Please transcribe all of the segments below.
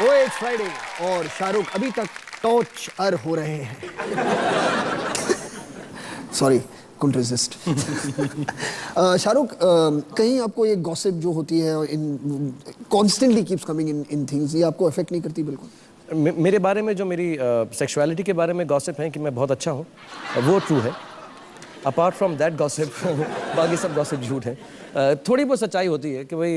ओए it's Friday और शाहरुख अभी तक टॉर्च अर हो रहे हैं। Sorry, couldn't resist. शाहरुख, कहीं आपको ये गॉसिप जो होती है in constantly keeps coming in things, ये आपको अफेक्ट नहीं करती? बिल्कुल। मेरे बारे में जो मेरी सेक्सुअलिटी के बारे में गॉसिप है कि मैं बहुत अच्छा हूँ, वो ट्रू है। अपार्ट फ्रॉम दैट गॉसिप बाकी सब गॉसिप झूठ है। थोड़ी बहुत सच्चाई होती है कि भाई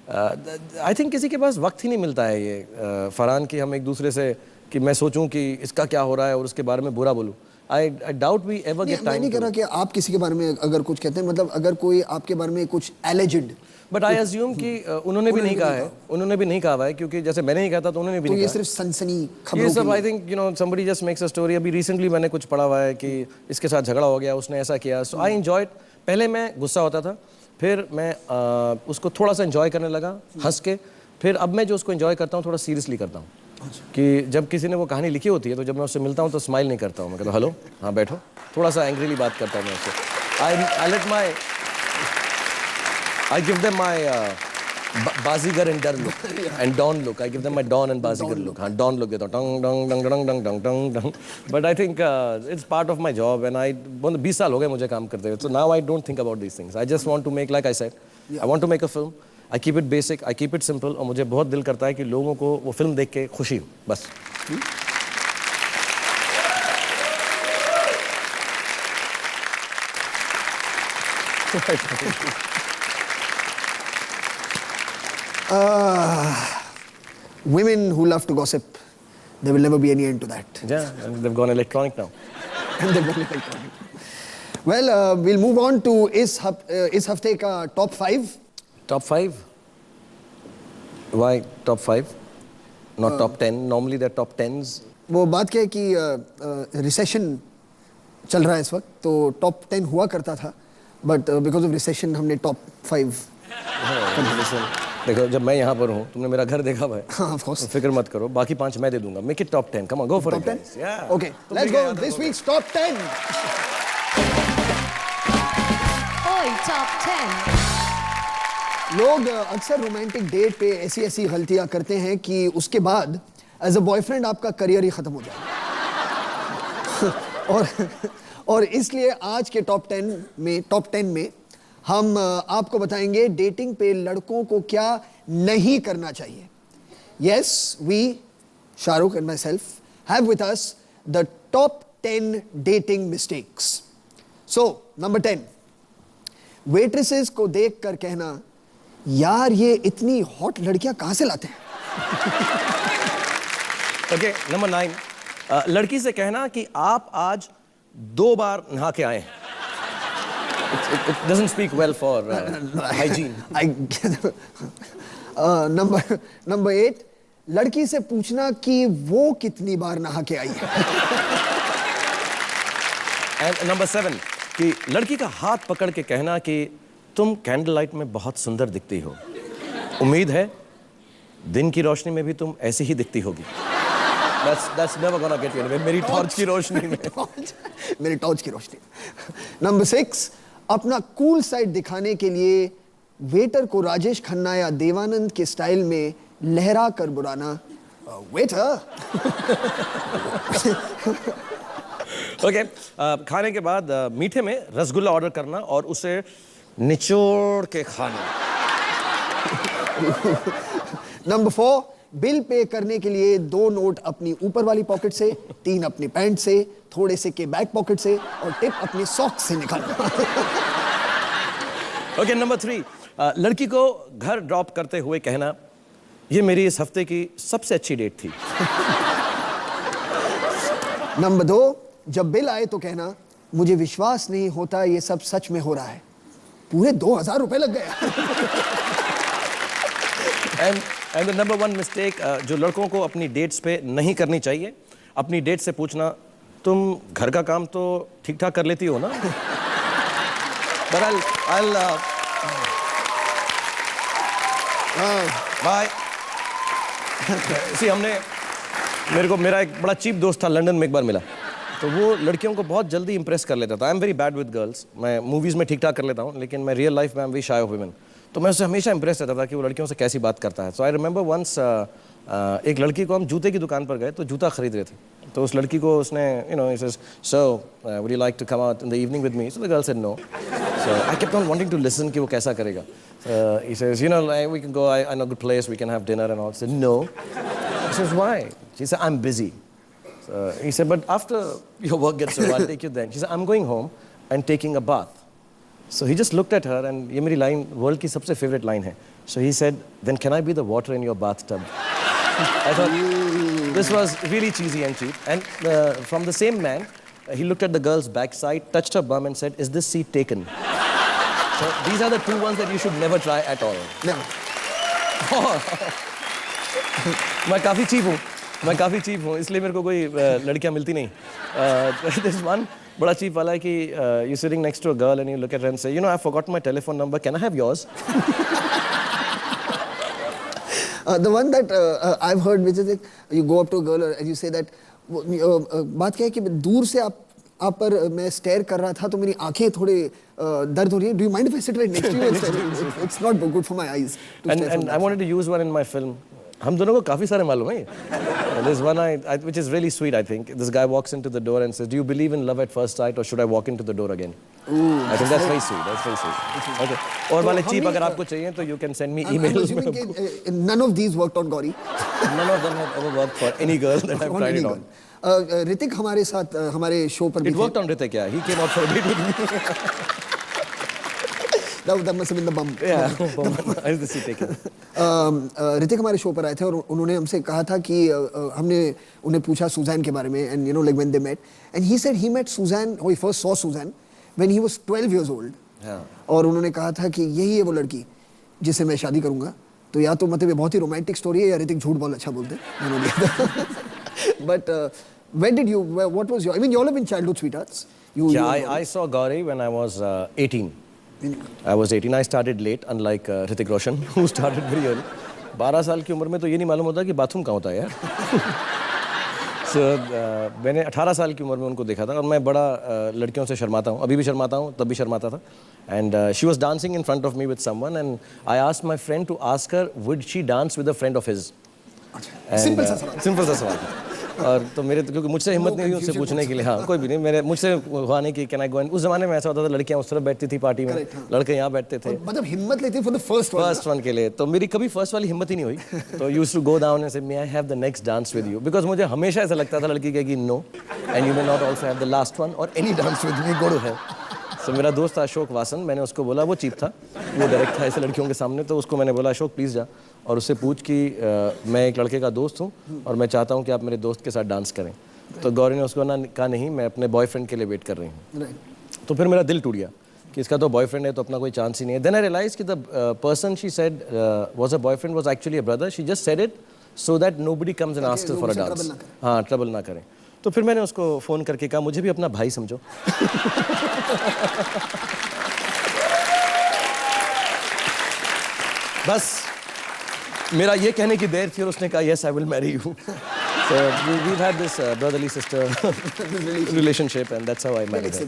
आई थिंक किसी के पास वक्त ही नहीं मिलता है ये फरहान कि हम एक दूसरे से कि मैं सोचूं कि इसका क्या हो रहा है और उसके बारे में बुरा बोलूं। I doubt we ever get time. मैं नहीं कह रहा कि आप किसी के बारे में अगर कुछ कहते हैं, मतलब अगर कोई आपके बारे में कुछ एलिजिड, बट आई अज्यूम कि उन्होंने भी नहीं कहा है, उन्होंने भी नहीं कहा है, क्योंकि जैसे मैंने नहीं कहा था तो उन्होंने भी नहीं कहा। ये सिर्फ सनसनी खबरों ये सब I think somebody just makes a story. अभी रिसेंटली मैंने कुछ पढ़ा हुआ है कि इसके साथ झगड़ा हो गया, उसने ऐसा किया, सो आई एंजॉयड। पहले मैं गुस्सा होता था, फिर मैं उसको थोड़ा सा एंजॉय करने लगा हंस के, फिर अब मैं जो उसको एंजॉय करता हूँ थोड़ा सीरियसली करता हूँ। कि जब किसी ने वो कहानी लिखी होती है तो जब मैं उससे मिलता हूँ तो स्माइल नहीं करता हूँ, मैं कहता हूँ हेलो, हाँ बैठो, थोड़ा सा एंग्रीली बात करता हूँ मैं उससे। I give them my Baazigar and Darr look and Don look. I give them my Don and Baazigar look. हाँ, डॉन लुक देता हूँ, टंग डंग डंग डंग डंग डंग डंग डंग। But I think it's part of my job and I 20 साल हो गए मुझे काम करते हुए, so now I don't think about these things. I just want to make, like I said, I want to make a film. I keep it basic, I keep it simple, और मुझे बहुत दिल करता है कि लोगों को वो फिल्म देख के खुशी हो, बस। women who love to gossip, there will never be any end to that. Yeah, and they've gone electronic now. And they've gone electronic. Well, we'll move on to इस हफ्ते का top 5. Top 5? Why top 5? Not top 10. Normally they're top 10s. वो बात क्या है कि recession चल रहा है इस वक्त, तो टॉप 10 हुआ करता था, बट बिकॉज ऑफ रिसेशन हमने टॉप 5। देखो, जब मैं यहाँ पर हूँ, तुमने मेरा घर देखा भाई। हाँ, ऑफ कोर्स। फिक्र मत करो, बाकी 5 मैं दे दूंगा। Make it top 10. Come on, go for it. Top 10? Okay, let's go this weeks top 10. ओए टॉप 10। लोग अक्सर रोमांटिक डेट पे ऐसी गलतियां करते हैं कि उसके बाद एज अ बॉयफ्रेंड आपका करियर ही खत्म हो जाए। और इसलिए आज के टॉप 10 में हम आपको बताएंगे डेटिंग पे लड़कों को क्या नहीं करना चाहिए। Yes, we, Shahrukh and myself, have with us the top 10 dating mistakes. So number 10, waitresses को देख कर कहना, यार ये इतनी हॉट लड़कियां कहां से लाते हैं। ओके, नंबर 9, लड़की से कहना कि आप आज 2 बार नहा के आए। It doesn't speak well for hygiene. Number 8, लड़की से पूछना कि वो कितनी बार नहा के आई है। And number 7, कि लड़की का हाथ पकड़ के कहना कि तुम कैंडल लाइट में बहुत सुंदर दिखती हो, उम्मीद है दिन की रोशनी में भी तुम ऐसी ही दिखती होगी। That's never gonna get you anywhere. मेरी टॉर्च की रोशनी में। मेरी टॉर्च की रोशनी। नंबर 6, अपना कूल साइड दिखाने के लिए वेटर को राजेश खन्ना या देवानंद के स्टाइल में लहरा कर बुलाना, वेटर। ओके, खाने के बाद मीठे में रसगुल्ला ऑर्डर करना और उसे निचोड़ के खाना। नंबर 4, बिल पे करने के लिए 2 नोट अपनी ऊपर वाली पॉकेट से, 3 अपनी पैंट से, थोड़े से के बैक पॉकेट से और टिप अपनी सॉक्स से निकालना। ओके, नंबर 3, लड़की को घर ड्रॉप करते हुए कहना, ये मेरी इस हफ्ते की सबसे अच्छी डेट थी। नंबर 2, जब बिल आए तो कहना, मुझे विश्वास नहीं होता ये सब सच में हो रहा है, पूरे 2000 रुपए लग गए। एंड द नंबर 1 मिस्टेक जो लड़कों को अपनी डेट्स पे नहीं करनी चाहिए, अपनी डेट से पूछना, तुम घर का काम तो ठीक ठाक कर लेती हो ना। But I'll bye. मेरा एक बड़ा चीप दोस्त था, लंदन में एक बार मिला, तो वो लड़कियों को बहुत जल्दी इंप्रेस कर लेता था। I am very bad with girls. मैं मूवीज में ठीक ठाक कर लेता हूँ, लेकिन मैं रियल लाइफ में I am very shy of women. तो मैं उससे हमेशा इंप्रेस रहता था कि वो लड़कियों से कैसी बात करता है। सो आई रिमेंबर वंस एक लड़की को हम जूते की दुकान पर गए तो जूता खरीद रहे थे तो उस लड़की को उसने he says so would you like to come out in the evening with me so the girl said no so I kept on wanting to listen कि वो कैसा करेगा he says like, we can go I know a good place we can have dinner and all I said no he says why she said I'm busy so he said but after your work gets over I'll take you then she said I'm going home and taking a bath so he just looked at her and ये मेरी line world की सबसे favorite line है so he said then can I be the water in your bathtub I thought this was really cheesy and cheap. And from the same man, he looked at the girl's backside, touched her bum and said, is this seat taken? So these are the two ones that you should never try at all. Never. मैं काफ़ी cheap हूँ इसलिए मेरे को कोई लड़कियाँ मिलती नहीं This one बड़ा cheap वाला है कि you're sitting next to a girl and you look at her and say I forgot my telephone number can I have yours The one that I've heard, which is like you go up to a girl and you say that बात क्या है कि दूर से आप पर मैं stair कर रहा था तो मेरी आंखें थोड़े दर्द हो रही है. Do you mind if I sit right next to you? It's not good for my eyes. And I wanted to use one in my film. हम दोनों को काफी सारे मालूम है. There's one which is really sweet. I think this guy walks into the door and says, "Do you believe in love at first sight, or should I walk into the door again?" I think that's very sweet. That's very sweet. Okay. और वाले cheap अगर आपको चाहिए तो you can send me email. I'm assuming none of these worked on Gauri. None of them have ever worked for any girl that I've tried it on. Hrithik हमारे साथ हमारे show पर भी It worked on Hrithik, yeah. He came out for a date with me. That must have been the bum. Yeah, I was the seat taken. Hrithik हमारे show पर आए थे और उन्होंने हमसे कहा था कि हमने उन्हें पूछा सुजैन के बारे में and like when they met and he said he met Suzanne or he first saw Suzanne when he was 12 years old. Yeah. और उन्होंने कहा था कि यही है वो लड़की जिससे मैं शादी करूंगा. तो या तो मतलब ये बहुत ही रोमांटिक स्टोरी है या ऋतिक झूठ बहुत अच्छा बोलते हैं. But when did you? What was your? I mean, you all have been childhood sweethearts. I saw Gauri when I was 18. I was 18. I started late, unlike Hrithik Roshan, who started very early. 12 साल की उम्र में तो ये नहीं मालूम होता कि बाथरूम कहाँ होता है यार. So मैंने 18 साल की उम्र में उनको देखा था और मैं बड़ा लड़कियों से शर्माता हूँ. अभी भी शर्माता हूँ, तब भी शर्माता था. And she was dancing in front of me with someone, and I asked my friend to ask her would she dance with a friend of his. Simple सा सवाल. और तो मेरे तो क्योंकि मुझसे हिम्मत नहीं हुई उससे पूछने के लिए. हाँ कोई भी नहीं मुझसे हुआ नहीं कि कैन आई गो. उस जमाने में ऐसा होता था लड़कियां उस तरफ बैठती थी पार्टी में लड़के यहाँ बैठते थे मतलब हिम्मत लेती फॉर द फर्स्ट वन के लिए. तो मेरी कभी फर्स्ट वाली हिम्मत ही नहीं हुई. तो used to go down and say may I have the next dance with you because मुझे हमेशा ऐसा लगता था लड़की कहेगी no and you may not also have the last one और any dance with me go to have. तो मेरा दोस्त था अशोक वासन. मैंने उसको बोला वो चीप था वो डायरेक्ट था ऐसे लड़कियों के सामने. तो उसको मैंने बोला अशोक प्लीज़ जा और उससे पूछ कि मैं एक लड़के का दोस्त हूँ और मैं चाहता हूँ कि आप मेरे दोस्त के साथ डांस करें. तो गौरी ने उसको कहा नहीं मैं अपने बॉयफ्रेंड के लिए वेट कर रही हूँ. तो फिर मेरा दिल टूट गया कि इसका तो बॉयफ्रेंड है तो अपना कोई चांस ही नहीं है. देन आई रियलाइज कि the person she said was a boyfriend was actually a brother. She just said it so that nobody comes and asks for a dance. हाँ ट्रबल ना करें. तो फिर मैंने उसको फ़ोन करके कहा मुझे भी अपना भाई समझो. बस मेरा ये कहने की देर थी और उसने कहा yes I will marry you. So we've had this brotherly sister relationship and that's how I married her.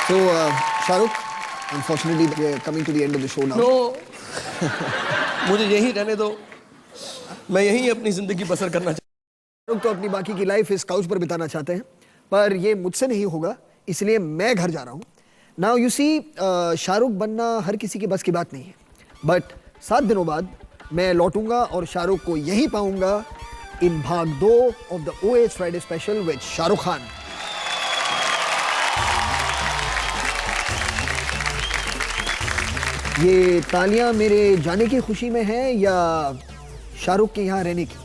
So Shahrukh, unfortunately we are coming to the end of the show now. No. मुझे यहीं रहने दो. मैं यहीं अपनी जिंदगी बसर करना चाहता हूँ. तो अपनी बाकी की लाइफ इस काउच पर बिताना चाहते हैं पर ये मुझसे नहीं होगा इसलिए मैं घर जा रहा हूँ. नाउ यू सी शाहरुख बनना हर किसी की बस की बात नहीं है बट 7 दिनों बाद मैं लौटूंगा और शाहरुख को यहीं पाऊंगा इन भाग 2 of the OAS Friday special with Shahrukh Khan. ये तालियां मेरे जाने की खुशी में है या शाहरुख के यहाँ रहने की?